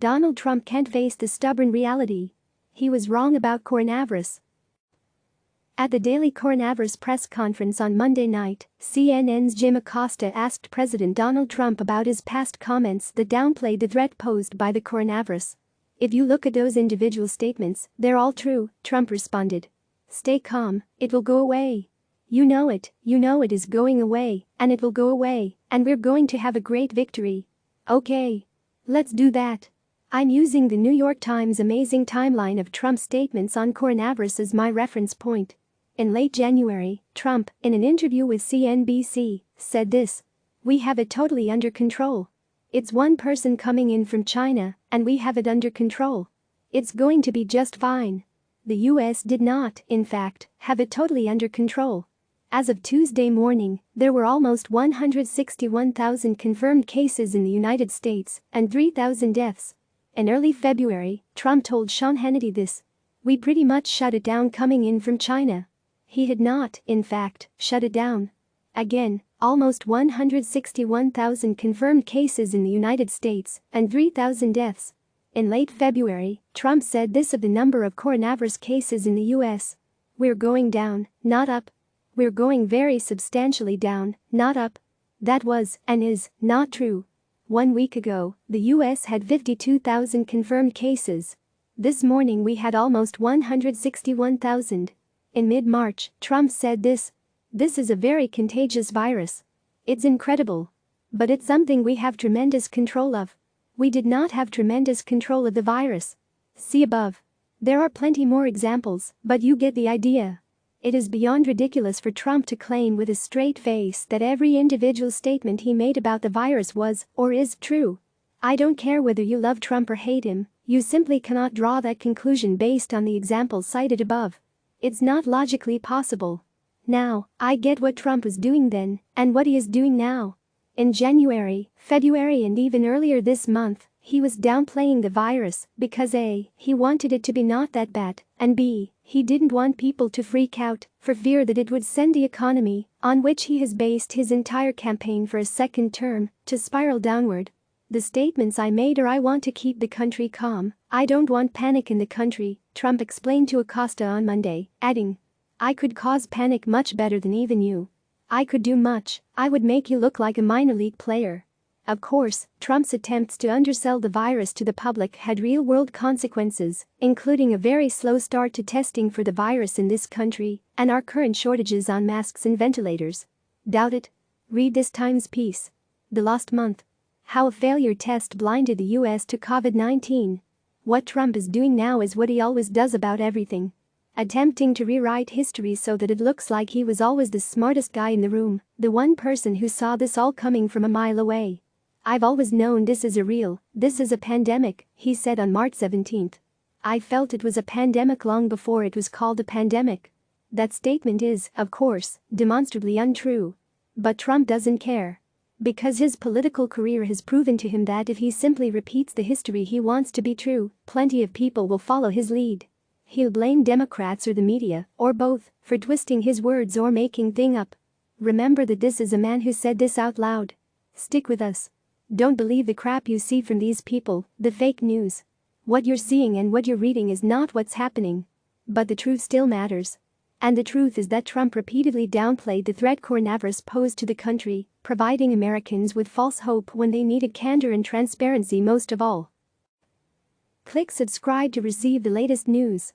Donald Trump can't face the stubborn reality. He was wrong about coronavirus. At the daily coronavirus press conference on Monday night, CNN's Jim Acosta asked President Donald Trump about his past comments that downplayed the threat posed by the coronavirus. "If you look at those individual statements, they're all true," Trump responded. "Stay calm, it will go away. You know it is going away, and it will go away, and we're going to have a great victory. Okay. Let's do that." I'm using the New York Times' amazing timeline of Trump's statements on coronavirus as my reference point. In late January, Trump, in an interview with CNBC, said this: "We have it totally under control. It's one person coming in from China, and we have it under control. It's going to be just fine." The US did not, in fact, have it totally under control. As of Tuesday morning, there were almost 161,000 confirmed cases in the United States and 3,000 deaths. In early February, Trump told Sean Hannity this: "We pretty much shut it down coming in from China." He had not, in fact, shut it down. Again, almost 161,000 confirmed cases in the United States and 3,000 deaths. In late February, Trump said this of the number of coronavirus cases in the US: "We're going down, not up. We're going very substantially down, not up." That was, and is, not true. 1 week ago, the US had 52,000 confirmed cases. This morning we had almost 161,000. In mid-March, Trump said this: "This is a very contagious virus. It's incredible. But it's something we have tremendous control of." We did not have tremendous control of the virus. See above. There are plenty more examples, but you get the idea. It is beyond ridiculous for Trump to claim with a straight face that every individual statement he made about the virus was, or is, true. I don't care whether you love Trump or hate him, you simply cannot draw that conclusion based on the examples cited above. It's not logically possible. Now, I get what Trump was doing then, and what he is doing now. In January, February and even earlier this month, he was downplaying the virus because A, he wanted it to be not that bad, and B, he didn't want people to freak out for fear that it would send the economy, on which he has based his entire campaign for a second term, to spiral downward. "The statements I made are I want to keep the country calm, I don't want panic in the country," Trump explained to Acosta on Monday, adding, "I could cause panic much better than even you. I could do much, I would make you look like a minor league player." Of course, Trump's attempts to undersell the virus to the public had real-world consequences, including a very slow start to testing for the virus in this country and our current shortages on masks and ventilators. Doubt it? Read this Times piece. The Lost Month. How a failure test blinded the US to COVID-19. What Trump is doing now is what he always does about everything. Attempting to rewrite history so that it looks like he was always the smartest guy in the room, the one person who saw this all coming from a mile away. "I've always known this is a pandemic," he said on March 17. "I felt it was a pandemic long before it was called a pandemic." That statement is, of course, demonstrably untrue. But Trump doesn't care. Because his political career has proven to him that if he simply repeats the history he wants to be true, plenty of people will follow his lead. He'll blame Democrats or the media, or both, for twisting his words or making things up. Remember that this is a man who said this out loud. Stick with us. Don't believe the crap you see from these people, the fake news. What you're seeing and what you're reading is not what's happening. But the truth still matters. And the truth is that Trump repeatedly downplayed the threat coronavirus posed to the country, providing Americans with false hope when they needed candor and transparency most of all. Click subscribe to receive the latest news.